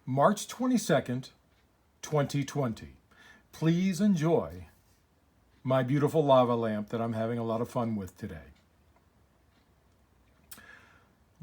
March 22nd, 2020. Please enjoy my beautiful lava lamp that I'm having a lot of fun with today.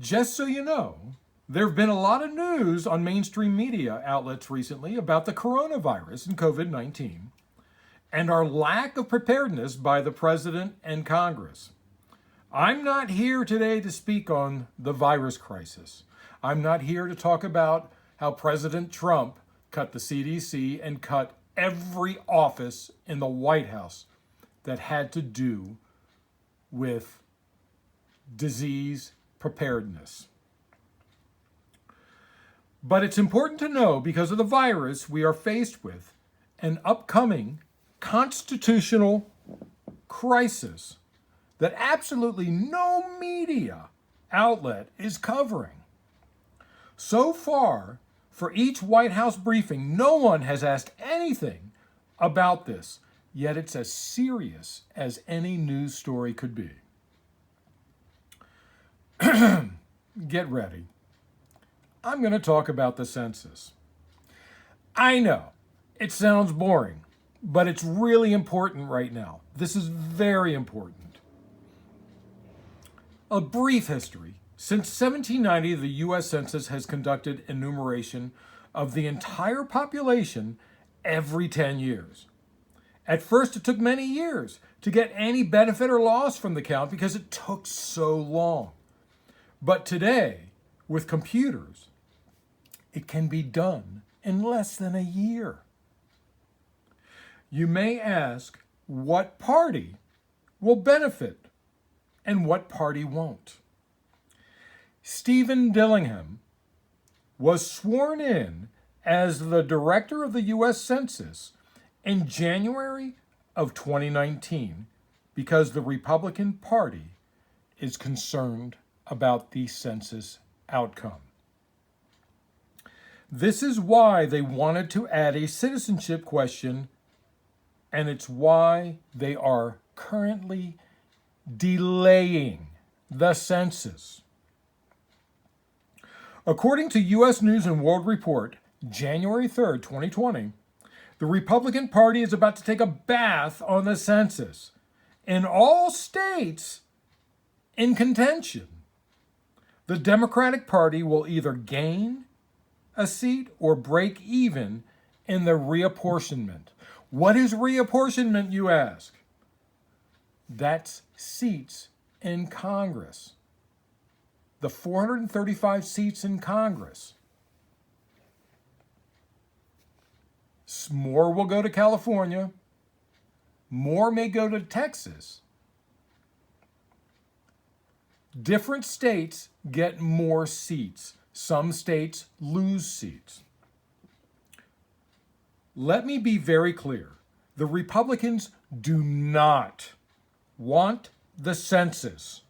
Just so you know, there have been a lot of news on mainstream media outlets recently about the coronavirus and COVID-19 and our lack of preparedness by the president and Congress. I'm not here today to speak on the virus crisis. I'm not here to talk about how President Trump cut the CDC and cut every office in the White House that had to do with disease preparedness. But it's important to know, because of the virus, we are faced with an upcoming constitutional crisis that absolutely no media outlet is covering. So far, for each White House briefing, no one has asked anything about this, yet it's as serious as any news story could be. Get ready. I'm going to talk about the census. I know, it sounds boring, but it's really important right now. This is very important. A brief history. Since 1790, the US Census has conducted enumeration of the entire population every 10 years. At first, it took many years to get any benefit or loss from the count because it took so long. But today, with computers, it can be done in less than a year. You may ask, what party will benefit and what party won't? Stephen Dillingham was sworn in as the director of the US Census in January of 2019 because the Republican Party is concerned about the census outcome. This is why they wanted to add a citizenship question, and it's why they are currently delaying the census. According to U.S. News and World Report, January 3rd, 2020, the Republican Party is about to take a bath on the census in all states in contention. The Democratic Party will either gain a seat or break even in the reapportionment. What is reapportionment, you ask? That's seats in Congress. The 435 seats in Congress. More will go to California. More may go to Texas. Different states get more seats. Some states lose seats. Let me be very clear. The Republicans do not want the census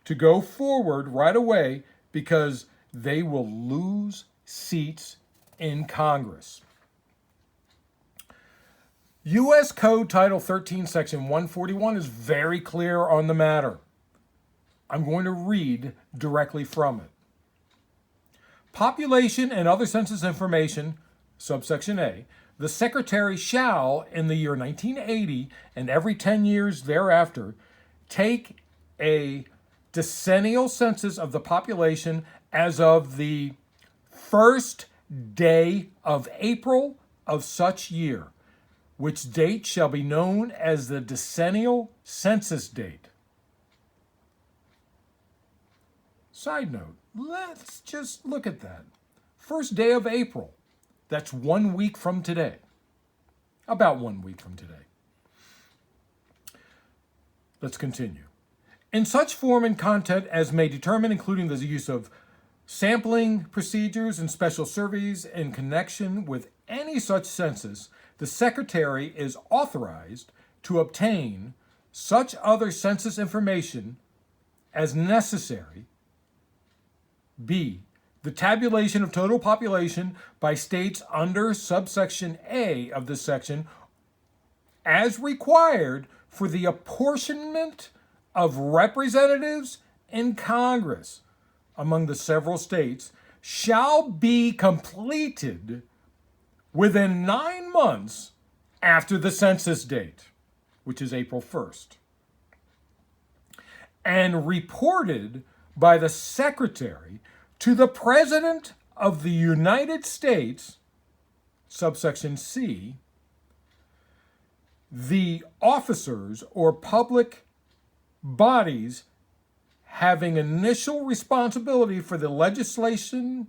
to go forward right away because they will lose seats in Congress. U.S. Code Title 13, Section 141 is very clear on the matter. I'm going to read directly from it. Population and other census information, subsection A, the Secretary shall, in the year 1980 and every 10 years thereafter, take a decennial census of the population as of the first day of April of such year, which date shall be known as the decennial census date. Side note, let's just look at that. First day of April, that's 1 week from today. About 1 week from today. Let's continue. In such form and content as may determine, including the use of sampling procedures and special surveys in connection with any such census, the Secretary is authorized to obtain such other census information as necessary. B, the tabulation of total population by states under subsection A of this section as required for the apportionment of representatives in Congress among the several states shall be completed within 9 months after the census date, which is April 1st, and reported by the Secretary to the President of the United States, subsection C, the officers or public bodies having initial responsibility for the legislative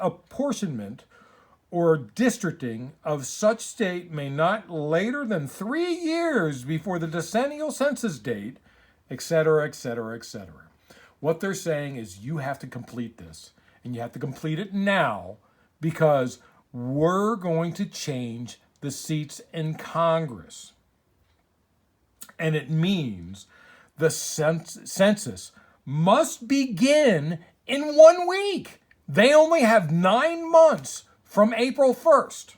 apportionment or districting of such state may not later than 3 years before the decennial census date, etc., etc., etc. What they're saying is you have to complete this, and you have to complete it now because we're going to change the seats in Congress. And it means the census must begin in 1 week. They only have 9 months from April 1st.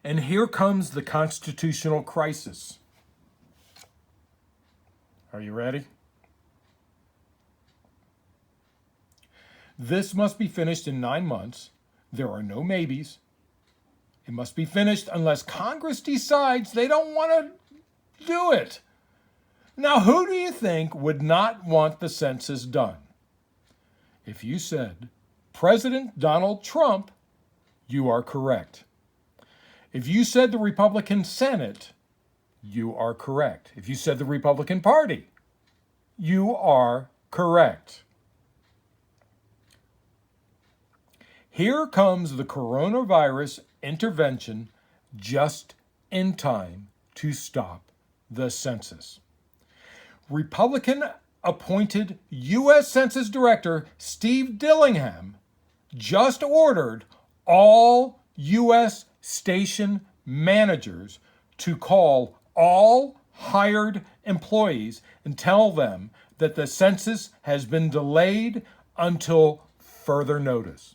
And here comes the constitutional crisis. Are you ready? This must be finished in 9 months. There are no maybes. It must be finished unless Congress decides they don't want to do it. Now, who do you think would not want the census done? If you said President Donald Trump, you are correct. If you said the Republican Senate, you are correct. If you said the Republican Party, you are correct. Here comes the coronavirus intervention just in time to stop the census. Republican appointed US Census Director Steve Dillingham just ordered all US station managers to call all hired employees and tell them that the census has been delayed until further notice.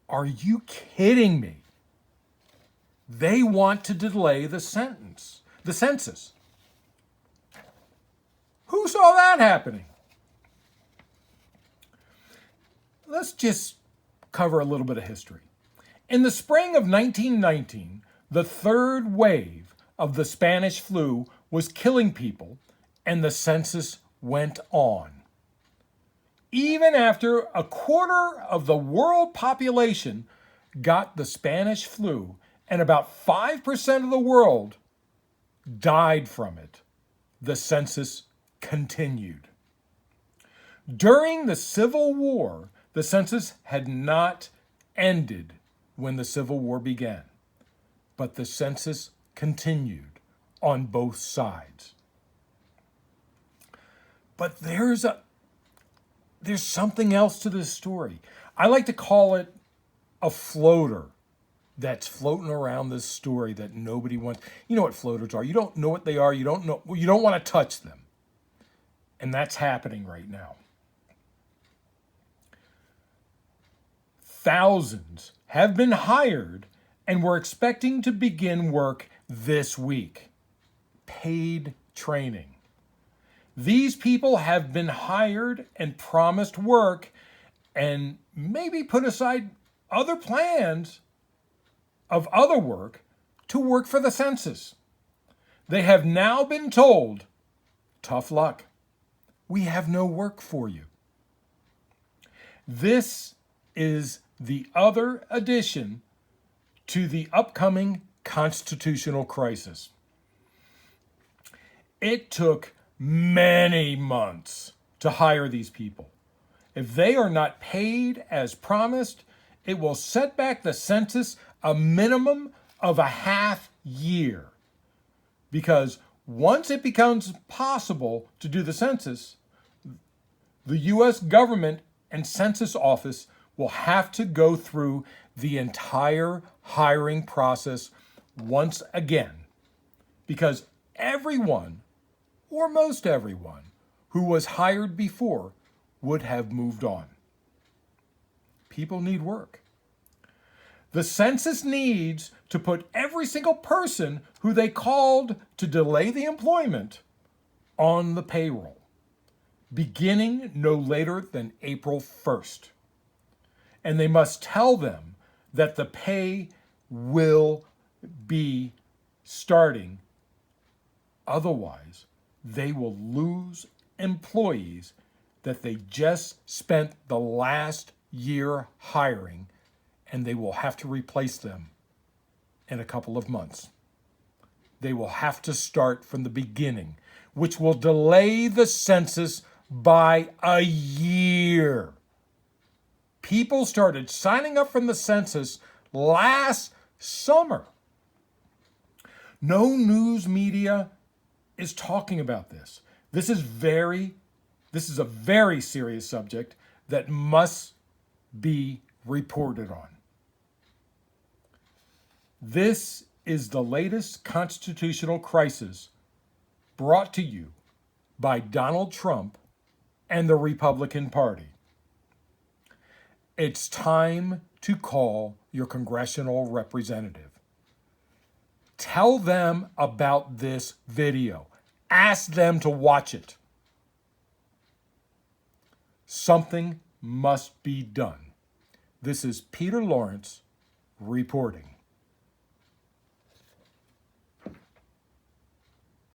Are you kidding me? They want to delay the census. Who saw that happening? Let's just cover a little bit of history. In the spring of 1919, the third wave of the Spanish flu was killing people, and the census went on. Even after a quarter of the world population got the Spanish flu, and about 5% of the world died from it, the census continued. During the Civil War, the census had not ended when the Civil War began, but the census continued on both sides. But there's something else to this story. I like to call it a floater that's floating around this story that nobody wants. You know what floaters are. You don't know what they are. You don't want to touch them. And that's happening right now. Thousands have been hired and we're expecting to begin work this week. Paid training. These people have been hired and promised work and maybe put aside other plans of other work to work for the census. They have now been told, tough luck. We have no work for you. This is the other addition to the upcoming constitutional crisis. It took many months to hire these people. If they are not paid as promised, it will set back the census a minimum of a half year. Because once it becomes possible to do the census, the U.S. government and census office will have to go through the entire hiring process once again. Because everyone, or most everyone, who was hired before would have moved on. People need work. The census needs to put every single person who they called to delay the employment on the payroll. beginning no later than April 1st. And they must tell them that the pay will be starting. Otherwise, they will lose employees that they just spent the last year hiring, and they will have to replace them in a couple of months. They will have to start from the beginning, which will delay the census by a year. People started signing up for the census last summer. No news media is talking about this. This is a very serious subject that must be reported on. This is the latest constitutional crisis brought to you by Donald Trump and the Republican Party. It's time to call your congressional representative. Tell them about this video. Ask them to watch it. Something must be done. This is Peter Lawrence reporting.